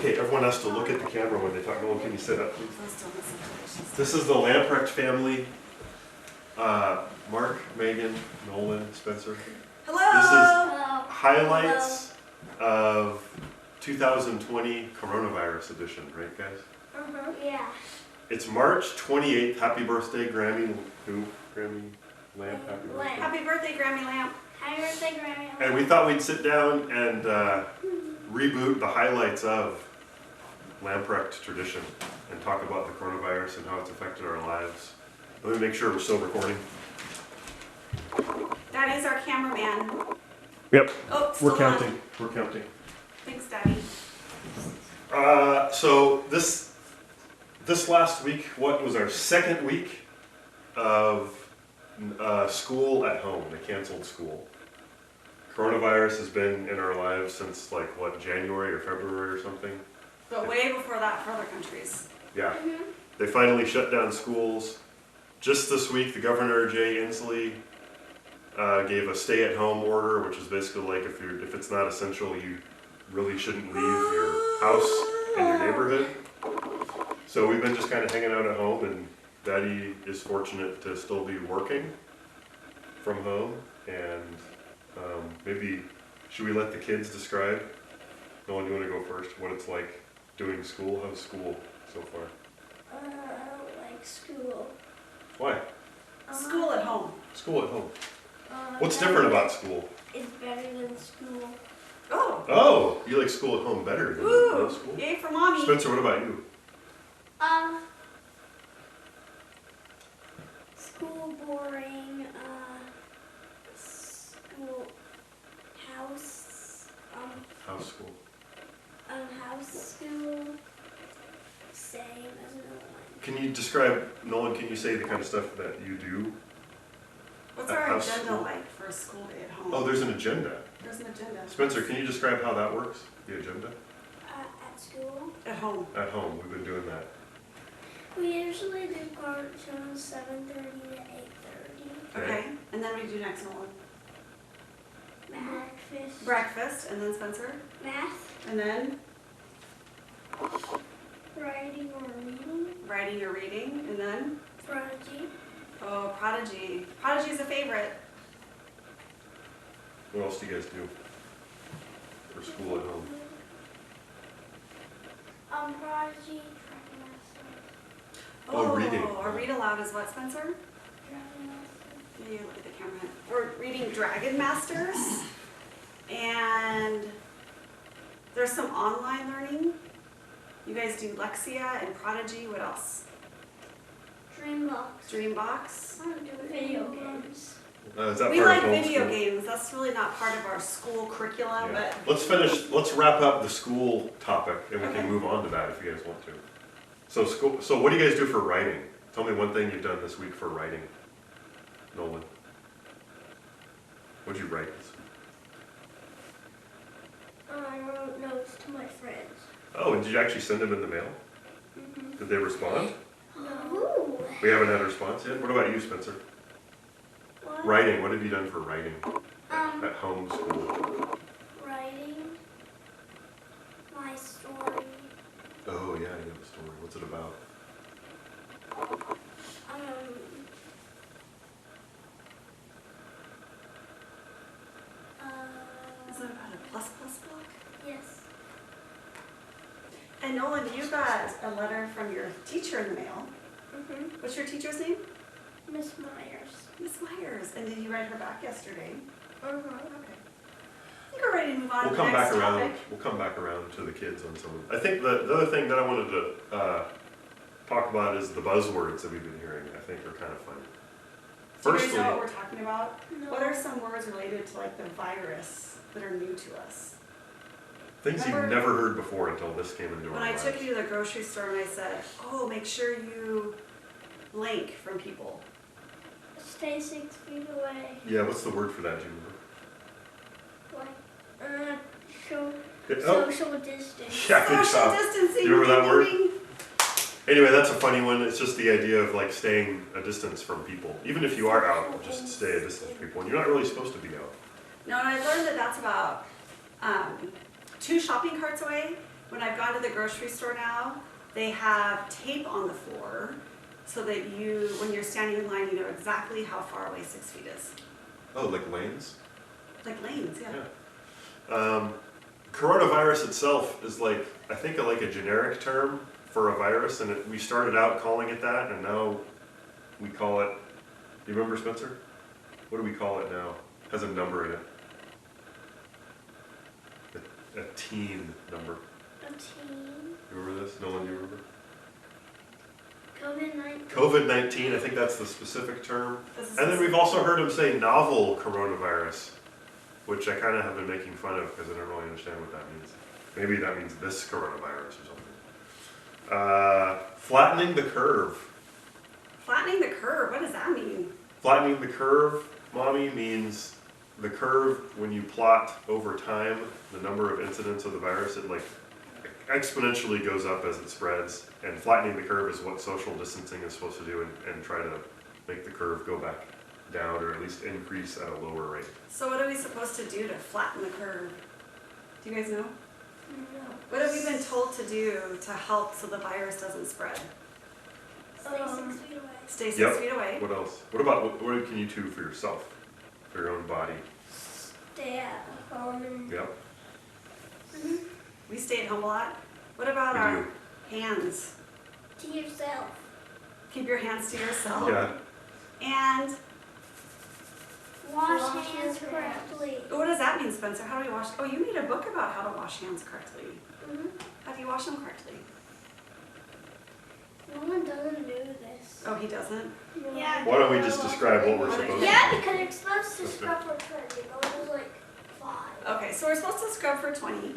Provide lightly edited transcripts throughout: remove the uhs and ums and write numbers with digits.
Okay, everyone has to look at the camera when they talk. Nolan, can you sit up, please? Let's don't listen to what she's This is the Lamprecht family. Mark, Megan, Nolan, Spencer. Hello. This is Hello. highlights of 2020 coronavirus edition, right guys? Yeah. It's March 28th. Happy birthday, Grammy. Who? Grammy Lamp. Happy birthday. Happy birthday, Grammy Lamp. Happy birthday, Grammy. And we thought we'd sit down and reboot the highlights of Lamprecht tradition and talk about the coronavirus and how it's affected our lives. Let me make sure we're still recording. That is our cameraman. Yep. Oh, still We're counting. on. We're counting. Thanks, Daddy. So this last week, what was our second week of school at home? They canceled school. Coronavirus has been in our lives since like what, January or February or something. But way before that for other countries. Yeah. They finally shut down schools. Just this week, the governor, Jay Inslee, gave a stay-at-home order, which is basically like if it's not essential, you really shouldn't leave your house and your neighborhood. So we've been just kind of hanging out at home, and Daddy is fortunate to still be working from home. And maybe should we let the kids describe? Nolan, you want to go first? What it's like doing school? How's school so far? I don't like school. Why? School at home. School at home. What's different about school? It's better than school. Oh. Oh, you like school at home better than Woo. school? Yay for mommy. Spencer, what about you? School boring. School house. House school. House school. Same as another one. Can you describe, Nolan, can you say the kind of stuff that you do? What's At our house agenda school? like for a school day at home? Oh, there's an agenda. There's an agenda. Spencer, can you describe how that works? The agenda? At school, At home. At home, we've been doing that. we usually do cartoons 7:30 to 8:30. Okay. And then we do next Nolan. Breakfast. Breakfast, and then Spencer. Math. And then Writing or reading. writing or reading, and then Prodigy. oh, Prodigy. Prodigy's a favorite. What else do you guys do for school at home? Prodigy. Oh, reading. Or read aloud is what, Spencer? Yeah, you look at the camera. We're reading Dragon Masters, and there's some online learning. You guys do Lexia and Prodigy. What else? Dreambox. Dreambox. I don't do video games. Is that We part like of video homeschool? games. That's really not part of our school curriculum, Yeah. but Let's wrap up the school topic and we Okay. can move on to that if you guys want to. So what do you guys do for writing? Tell me one thing you've done this week for writing. Nolan. What'd you write this week? I wrote notes to my friends. Oh, and did you actually send them in the mail? Mm-hmm. Did they respond? No. We haven't had a response yet. What about you, Spencer? What? Writing. What have you done for writing at home school? Writing my story. Oh yeah, you have a story. What's it about? is it about a plus block? Yes. And Nolan, you got a letter from your teacher in the mail. Mm-hmm. What's your teacher's name? Miss Myers. Miss Myers. And did you write her back yesterday? Uh-huh. Okay. I think we're ready to move on We'll to the come next back around. topic. We'll come back around to the kids on some of it. I think the other thing that I wanted to talk about is the buzzwords that we've been hearing. I think are kind of fun. Do you guys Firstly, know what we're talking about? No. What are some words related to like the virus that are new to us? things you've Remember- never heard before until this came into our When I lives. took you to the grocery store and I said, oh, make sure you blank from people. Stay 6 feet away. Yeah, what's the word for that? Do you remember? Like, show Oh, social distance. yeah, good Social job. distancing. Do you remember that word? ding, ding, ding. Anyway, that's a funny one. It's just the idea of like staying a distance from people. Even if you are out, just stay a distance from people. And you're not really supposed to be out. No, and I learned that that's about 2 shopping carts away When I've gone to the grocery store now, they have tape on the floor so that you, when you're standing in line, you know exactly how far away 6 feet is. Oh, like lanes? Like lanes, yeah. Yeah. Coronavirus itself is like, I think like a generic term for a virus, and we started out calling it that, and now we call it, do you remember, Spencer? What do we call it now? It has a number in it. A teen number. A teen. You remember this? No one, you remember? COVID-19. COVID-19, I think that's the specific term. This is And then we've also heard him say novel coronavirus, which I kind of have been making fun of because I don't really understand what that means. Maybe that means this coronavirus or something. Flattening the curve. Flattening the curve, what does that mean? Flattening the curve, Mommy, means the curve, when you plot over time the number of incidents of the virus, it like exponentially goes up as it spreads. And flattening the curve is what social distancing is supposed to do, and try to make the curve go back down, or at least increase at a lower rate. So what are we supposed to do to flatten the curve? Do you guys know? No. What have we been told to do to help so the virus doesn't spread? Stay 6 feet away. Stay 6 Yep. feet away. What else? What about, what can you do for yourself? For your own body? Stay at home and Yep. We stay at home a lot. What about We our do. hands? to yourself. Keep your hands to yourself. Yeah. And Wash Wash hands your correctly. what does that mean, Spencer? How do we wash? Oh, you made a book about how to wash hands correctly. Mm-hmm. How do you wash them correctly? No one doesn't do this. Oh, he doesn't? No. Yeah. Why don't we just describe what we're What supposed is- to Yeah, do? because it's supposed to scrub for 20. But it was like 5. Okay, so we're supposed to scrub for 20. No,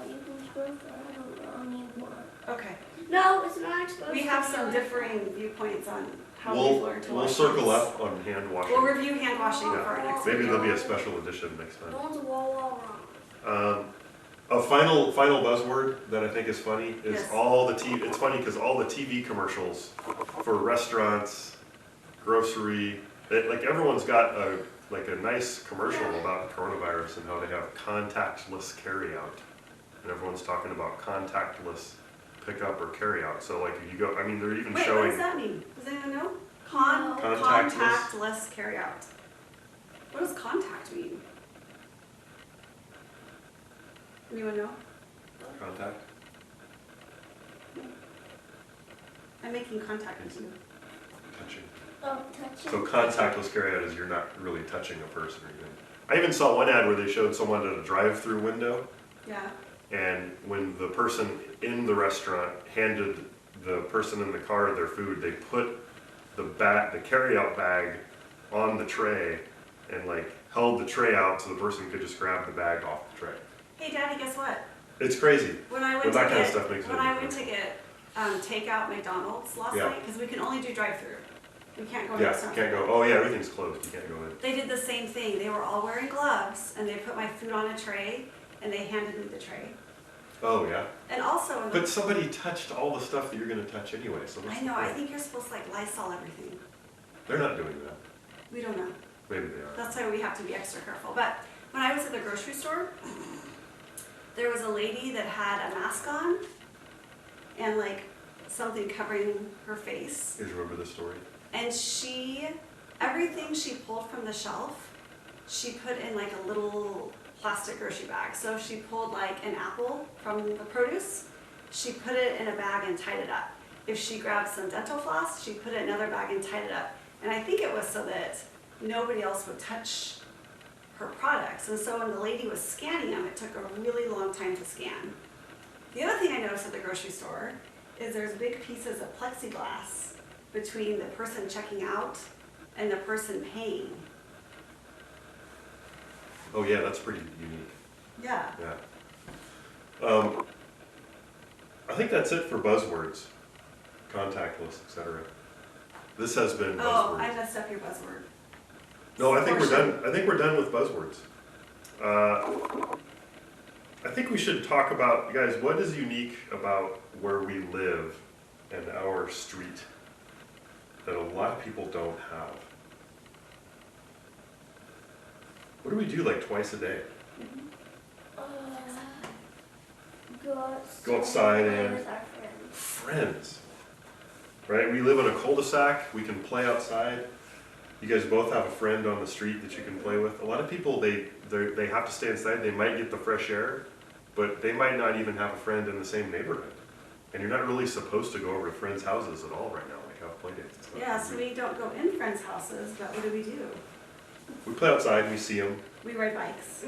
you can scrub for how long you want. Okay. No, it's not supposed We to have be some like differing viewpoints on how we've We'll, learned to we'll wash circle hands. up on hand We'll washing. review hand washing Yeah. for our next Maybe video. there'll be a special edition next that. time. No one's wall wrong. A final buzzword that I think is funny is Yes. all the TV. It's funny because all the TV commercials for restaurants, grocery, like everyone's got a nice commercial about coronavirus and how they have contactless carryout, and everyone's talking about contactless pickup or carryout. So like if you go, I mean they're even Wait, what showing does that mean? Does anyone know? No. Contactless. Contactless carryout. What does contact mean? Anyone know? contact. I'm making contact with you. Touching. Oh, touch it. So contactless carryout is you're not really touching a person or anything. I even saw one ad where they showed someone at a drive-through window, Yeah. and when the person in the restaurant handed the person in the car their food, they put the carryout bag on the tray and like held the tray out so the person could just grab the bag off the tray. Hey, Daddy, guess what? It's crazy. When I went Well, to that kind of get stuff makes when no I went difference. to get takeout McDonald's last Yeah. night, because we can only do drive-through. We can't go in Yeah, restaurants. can't go. Oh yeah, everything's closed. You can't go in. They did the same thing. They were all wearing gloves, and they put my food on a tray, and they handed me the tray. Oh yeah. And also, in the, But somebody touched all the stuff that you're gonna touch anyway. So what's I the know. I point? think you're supposed to like Lysol everything. They're not doing that. We don't know. Maybe they are. That's why we have to be extra careful. But when I was at the grocery store, there was a lady that had a mask on and like something covering her face. You guys remember this story? And everything she pulled from the shelf, she put in like a little plastic grocery bag. So if she pulled like an apple from the produce, she put it in a bag and tied it up. If she grabbed some dental floss, she put it in another bag and tied it up. And I think it was so that nobody else would touch her products. And so when the lady was scanning them, it took a really long time to scan. The other thing I noticed at the grocery store is there's big pieces of plexiglass between the person checking out and the person paying. Oh yeah, that's pretty unique. Yeah. Yeah. I think that's it for buzzwords. Contactless, etc. This has been Oh, buzzwords. I messed up your buzzword. No, I think we're Portion. done. I think we're done with buzzwords. I think we should talk about, guys, what is unique about where we live and our street that a lot of people don't have? What do we do like twice a day? Uh, Go outside play and- with our friends. Friends. Right? We live in a cul-de-sac. We can play outside. You guys both have a friend on the street that you can play with. A lot of people, they have to stay inside. They might get the fresh air, but they might not even have a friend in the same neighborhood. And you're not really supposed to go over to friends' houses at all right now, like have play dates and stuff. Yeah, so we don't go in friends' houses, but what do? We play outside, we see them. We ride bikes.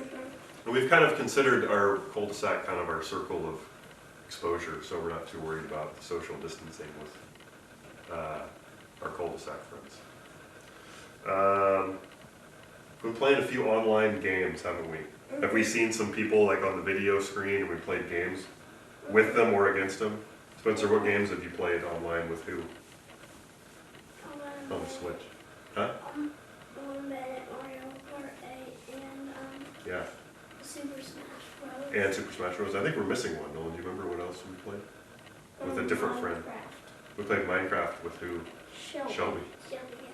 And we've kind of considered our cul-de-sac kind of our circle of exposure, so we're not too worried about social distancing with our cul-de-sac friends. We've been playing a few online games, haven't we? Have we seen some people like on the video screen and we played games with them or against them? Spencer, what games have you played online with who on the Switch? Huh? One minute Mario Kart 8 and Yeah, Super Smash Bros. and Super Smash Bros. I think we're missing one. Nolan, do you remember what else we played? With a different friend. We played Minecraft with who? Shelby.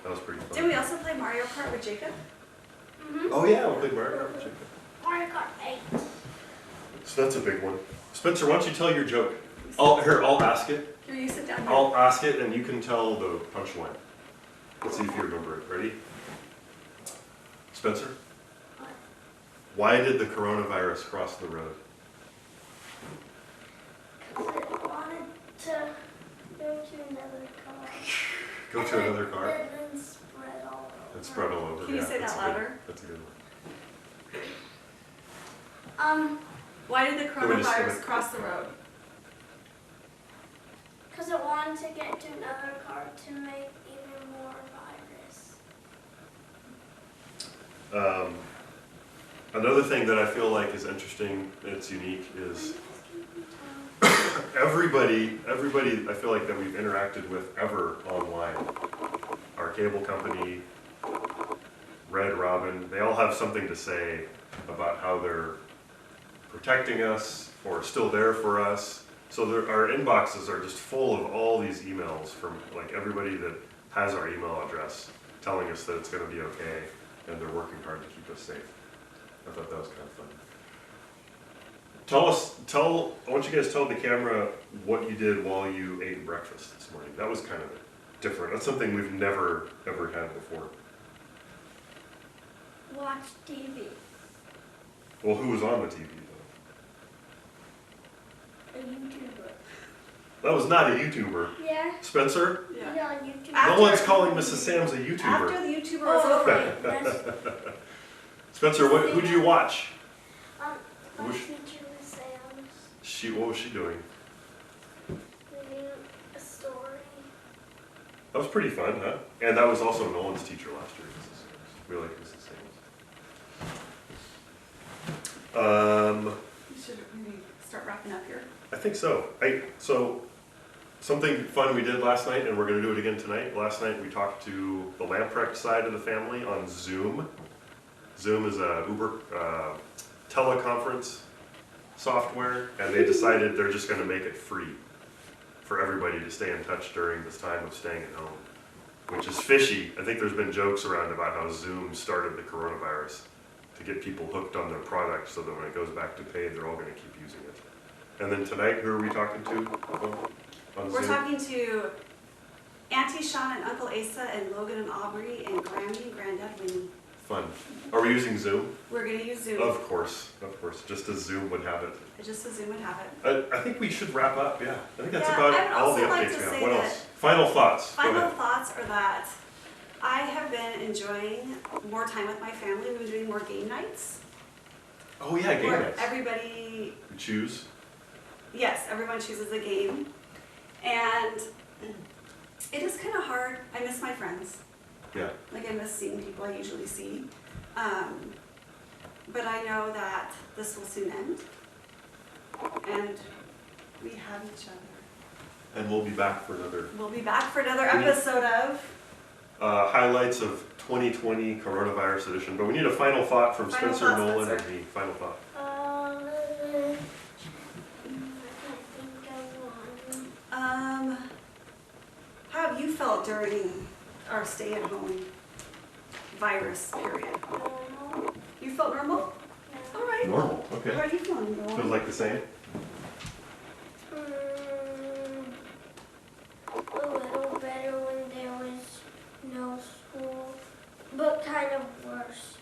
That was pretty fun. Did we also play Mario Kart with Jacob? Oh yeah, we played Mario Kart with Jacob. Mario Kart 8. So that's a big one. Spencer, why don't you tell your joke? I'll ask it. Here, you sit down here. I'll ask it and you can tell the punchline. Let's see if you remember it. Ready? Spencer? What? Why did the coronavirus cross the road? Because it wanted to go to another car. Go to another car? And then spread all over. And spread all over. Can you Yeah, say that's that a good- louder? That's a good one. Why did the Let me just- coronavirus cross the road? Because it wanted to get to another car to make even more virus. Another thing that I feel like is interesting, it's unique, is everybody I feel like that we've interacted with ever online, our cable company, Red Robin, they all have something to say about how they're protecting us or still there for us. So our inboxes are just full of all these emails from like everybody that has our email address telling us that it's going to be okay and they're working hard to keep us safe. I thought that was kind of fun. I want you guys to tell the camera what you did while you ate breakfast this morning. That was kind of different. That's something we've never, ever had before. Watch TV. Well, who was on the TV though? A YouTuber. That was not a YouTuber. Yeah. Spencer? Yeah. Yeah, YouTuber. No After- one's calling Mrs. Sam's a After YouTuber. the YouTuber was Oh, over. right. That's, Spencer, who'd you watch? my Was- teacher was Sam's. What was she doing? Reading a story. That was pretty fun, huh? And that was also Nolan's teacher last year, Mrs. Sam's. We like Mrs. Sam's. We should maybe start wrapping up here. I think so. So something fun we did last night, and we're going to do it again tonight. Last night we talked to the Lamprecht side of the family on Zoom. Zoom is a Uber teleconference software, and they decided they're just going to make it free for everybody to stay in touch during this time of staying at home, which is fishy. I think there's been jokes around about how Zoom started the coronavirus to get people hooked on their product so that when it goes back to paid, they're all going to keep using it. And then tonight, who are we talking to on We're Zoom? talking to Auntie Shawn and Uncle Asa and Logan and Aubrey and Grammy and Granddad Winnie. Fun. Are we using Zoom? We're gonna use Zoom. Of course, just as Zoom would have it. Just as Zoom would have it. I think we should wrap up, yeah. I think that's Yeah, about I would all the also like updates to we have. say What that- else? Final thoughts. Go Final ahead. thoughts are that I have been enjoying more time with my family. We've been doing more game nights. Oh yeah, game Where nights. everybody, We choose. yes, everyone chooses a game. And it is kind of hard. I miss my friends. Yeah. Like I miss seeing people I usually see. But I know that this will soon end. And we have each other. And we'll be back for another We'll be back for another We need- episode of highlights of 2020 coronavirus edition. But we need a final thought from Final Spencer, thought, Nolan, Spencer. and me. Final thought. I can't think of one. How have you felt during our stay-at-home virus period? Normal. You felt normal? Yeah. All right. Normal. How Okay. are you feeling, Nolan? Feels like the same. baseball school, but kind of worse.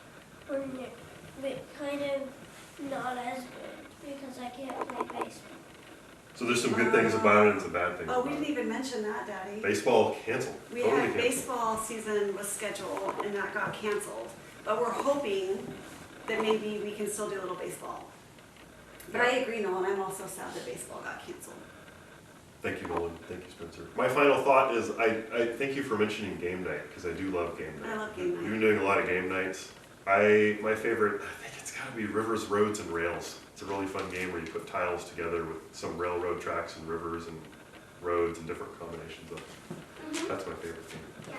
But kind of not as good because I can't play baseball. So there's some good things about it and some bad things Oh, about we it. didn't even mention that, Daddy. Baseball canceled. We Totally had canceled. baseball season was scheduled and that got canceled, but we're hoping that maybe we can still do a little baseball. But I agree, Nolan, I'm also sad that baseball got canceled. Thank you, Nolan. Thank you, Spencer. My final thought is I thank you for mentioning game night because I do love game night. I love game We've night. been doing a lot of game nights. My favorite, I think it's got to be Rivers, Roads, and Rails. It's a really fun game where you put tiles together with some railroad tracks and rivers and roads and different combinations of them. That's my favorite game.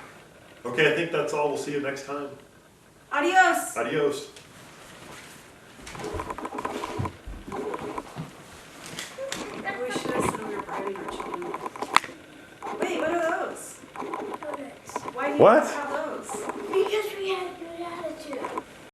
Okay, I think that's all. We'll see you next time. Adios! Adios. We should have said we were bribing our children. Wait, what are those? Okay. Why do you What? have